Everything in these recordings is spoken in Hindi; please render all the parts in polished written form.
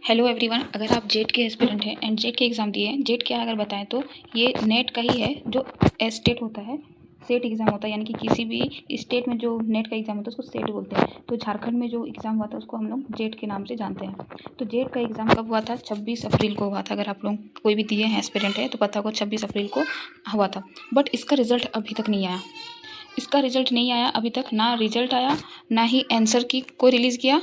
हेलो एवरीवन, अगर आप जेट के एस्पिरेंट हैं एंड जेट के एग्ज़ाम दिए हैं, जेट क्या अगर बताएं तो ये नेट का ही है जो स्टेट होता है, सेट एग्ज़ाम होता है। यानी कि किसी भी स्टेट में जो नेट का एग्ज़ाम होता है उसको सेट बोलते हैं। तो झारखंड में जो एग्ज़ाम हुआ था उसको हम लोग जेट के नाम से जानते हैं। तो जेट का एग्ज़ाम कब हुआ था? 26 अप्रैल को हुआ था। अगर आप लोग कोई भी दिए हैं एस्पिरेंट है तो पता होगा 26 अप्रैल को हुआ था। बट इसका रिज़ल्ट अभी तक नहीं आया। इसका रिज़ल्ट नहीं आया अभी तक, ना रिज़ल्ट आया, ना ही आंसर की कोई रिलीज़ किया,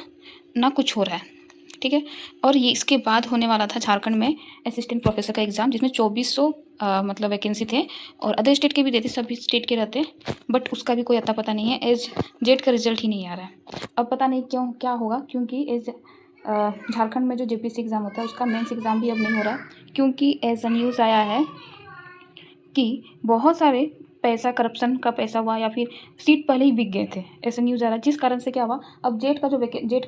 ना कुछ हो रहा है। ठीक है। और ये इसके बाद होने वाला था झारखंड में असिस्टेंट प्रोफेसर का एग्ज़ाम, जिसमें 2400 मतलब वैकेंसी थे और अदर स्टेट के भी देते, सभी स्टेट के रहते, बट उसका भी कोई अता पता नहीं है। एज जेट का रिजल्ट ही नहीं आ रहा है। अब पता नहीं क्यों, क्या होगा, क्योंकि एज झारखंड में जो जेपीसी एग्ज़ाम होता है उसका मेंस एग्ज़ाम भी अब नहीं हो रहा है, क्योंकि एज न्यूज़ आया है कि बहुत सारे पैसा, करप्शन का पैसा हुआ या फिर सीट पहले ही बिक गए थे, ऐसे न्यूज़ आ रहा है। जिस कारण से क्या हुआ, अब जेट का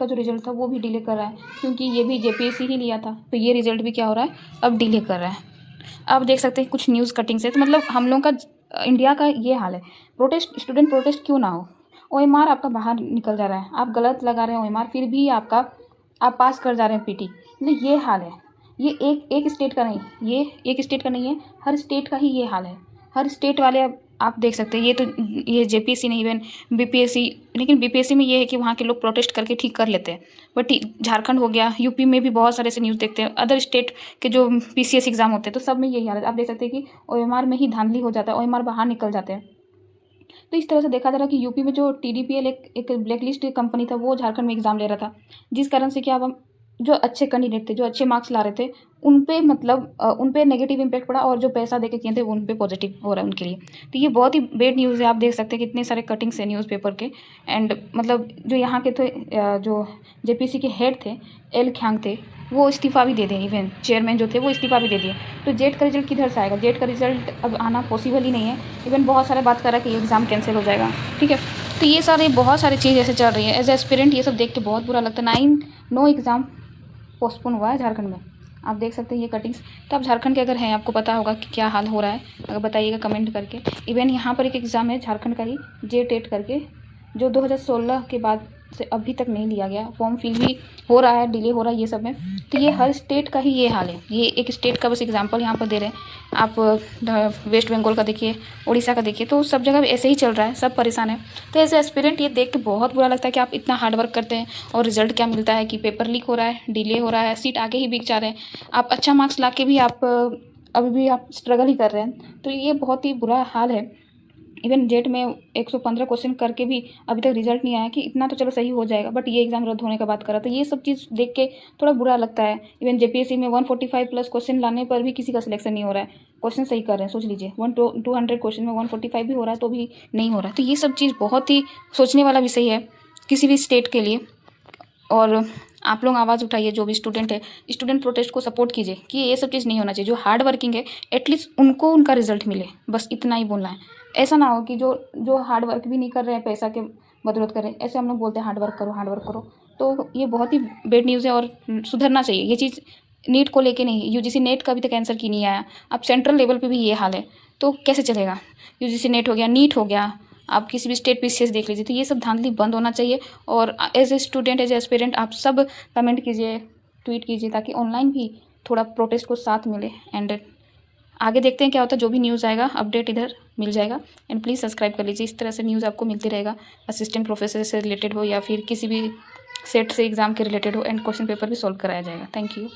जो रिजल्ट था वो भी डिले कर रहा है, क्योंकि ये भी जेपीएससी ही लिया था, तो ये रिजल्ट भी क्या हो रहा है, अब डिले कर रहा है। आप देख सकते हैं कुछ न्यूज़ कटिंग से, तो मतलब हम लोग का इंडिया का ये हाल है। स्टूडेंट प्रोटेस्ट क्यों ना हो, ओएमआर आपका बाहर निकल जा रहा है, आप गलत लगा रहे हैं ओएमआर, फिर भी आप पास कर जा रहे हैं पीटी। मतलब ये हाल है। ये एक स्टेट का नहीं, ये एक स्टेट का नहीं है, हर स्टेट का ही ये हाल है। हर स्टेट वाले आप देख सकते हैं। ये जेपीएससी नहीं, इवन बीपीएससी, लेकिन बीपीएससी में ये है कि वहाँ के लोग प्रोटेस्ट करके ठीक कर लेते हैं। बट झारखंड हो गया, यूपी में भी बहुत सारे ऐसे न्यूज़ देखते हैं। अदर स्टेट के जो पीसीएस एग्जाम होते हैं तो सब में यही हाल है। आप देख सकते हैं कि ओएमआर में ही धांधली हो जाता है, ओएमआर बाहर निकल जाते हैं। तो इस तरह से देखा जा रहा है कि यूपी में जो टीडीपीएल एक ब्लैकलिस्ट कंपनी था, वो झारखंड में एग्जाम ले रहा था, जिस कारण से क्या अब जो अच्छे कैंडिडेट थे, जो अच्छे मार्क्स ला रहे थे, उन पे मतलब उन पे नेगेटिव इम्पैक्ट पड़ा, और जो पैसा देके किए थे उन पे पॉजिटिव हो रहा है उनके लिए। तो ये बहुत ही बेड न्यूज़ है। आप देख सकते हैं कितने सारे कटिंग्स है न्यूज़पेपर के। एंड मतलब जो यहाँ के थे, जो जेपीसी के हेड थे, एल ख्यांग थे, वो इस्तीफ़ा भी दे दिए। इवन चेयरमैन जो थे वो इस्तीफ़ा भी दे दिए। तो जेट का रिजल्ट किधर से आएगा? जेट का रिजल्ट अब आना पॉसिबल ही नहीं है। इवन बहुत सारे बात कर रहा है कि एग्ज़ाम कैंसिल हो जाएगा। ठीक है। तो ये सारे बहुत सारी चीज़ ऐसे चल रही है। एज एस्पिरेंट ये सब देख के बहुत बुरा लगता है। 9 एग्ज़ाम पोस्टपोन हुआ है झारखंड में। आप देख सकते हैं ये कटिंग्स। तो आप झारखंड के अगर हैं, आपको पता होगा कि क्या हाल हो रहा है, अगर बताइएगा कमेंट करके। इवन यहाँ पर एक एग्ज़ाम है झारखंड का ही, जेटेट करके, जो 2016 के बाद से अभी तक नहीं लिया गया। फॉर्म फिल भी हो रहा है, डिले हो रहा है ये सब में। तो ये हर स्टेट का ही ये हाल है। ये एक स्टेट का बस एग्जांपल यहाँ पर दे रहे हैं। आप वेस्ट बंगाल का देखिए, उड़ीसा का देखिए, तो सब जगह ऐसे ही चल रहा है, सब परेशान है। तो एज एस्पिरेंट ये देख के बहुत बुरा लगता है कि आप इतना हार्ड वर्क करते हैं और रिजल्ट क्या मिलता है कि पेपर लीक हो रहा है, डिले हो रहा है, सीट आगे ही बिक जा रहे हैं। आप अच्छा मार्क्स ला के भी आप अभी भी आप स्ट्रगल ही कर रहे हैं। तो ये बहुत ही बुरा हाल है। इवन जेट में 115 क्वेश्चन करके भी अभी तक रिजल्ट नहीं आया कि इतना तो चलो सही हो जाएगा, बट ये एग्ज़ाम रद्द होने का बात करा। तो ये सब चीज़ देख के थोड़ा बुरा लगता है। इवन जेपीएससी में 145 प्लस क्वेश्चन लाने पर भी किसी का सिलेक्शन नहीं हो रहा है। क्वेश्चन सही कर रहे हैं, सोच लीजिए, 200 क्वेश्चन में 145 भी हो रहा है तो भी नहीं हो रहा है। तो ये सब चीज़ बहुत ही सोचने वाला विषय है किसी भी स्टेट के लिए। और आप लोग आवाज़ उठाइए, जो भी स्टूडेंट है, स्टूडेंट प्रोटेस्ट को सपोर्ट कीजिए कि ये सब चीज़ नहीं होना चाहिए। जो हार्ड वर्किंग है एटलीस्ट उनको उनका रिजल्ट मिले, बस इतना ही बोलना है। ऐसा ना हो कि जो हार्ड वर्क भी नहीं कर रहे हैं, पैसा के बदौलत कर रहे हैं। ऐसे हम लोग बोलते हैं हार्ड वर्क करो, हार्ड वर्क करो, तो ये बहुत ही बेड न्यूज़ है और सुधरना चाहिए ये चीज़। नीट को लेके नहीं, यूजीसी नेट का अभी तक आंसर की नहीं आया। अब सेंट्रल लेवल पे भी ये हाल है, तो कैसे चलेगा? यूजीसी नेट हो गया, नीट हो गया, आप किसी भी स्टेट पीसीएस देख लीजिए। तो ये सब धांधली बंद होना चाहिए। और as a student, as a aspirant, आप सब कमेंट कीजिए, ट्वीट कीजिए, ताकि ऑनलाइन भी थोड़ा प्रोटेस्ट को साथ मिले। एंड आगे देखते हैं क्या होता है। जो भी न्यूज़ आएगा अपडेट इधर मिल जाएगा। एंड प्लीज़ सब्सक्राइब कर लीजिए, इस तरह से न्यूज़ आपको मिलती रहेगा। असिस्टेंट प्रोफेसर से रिलेटेड हो या फिर किसी भी सेट से एग्ज़ाम के रिलेटेड हो, एंड क्वेश्चन पेपर भी सॉल्व कराया जाएगा। Thank you.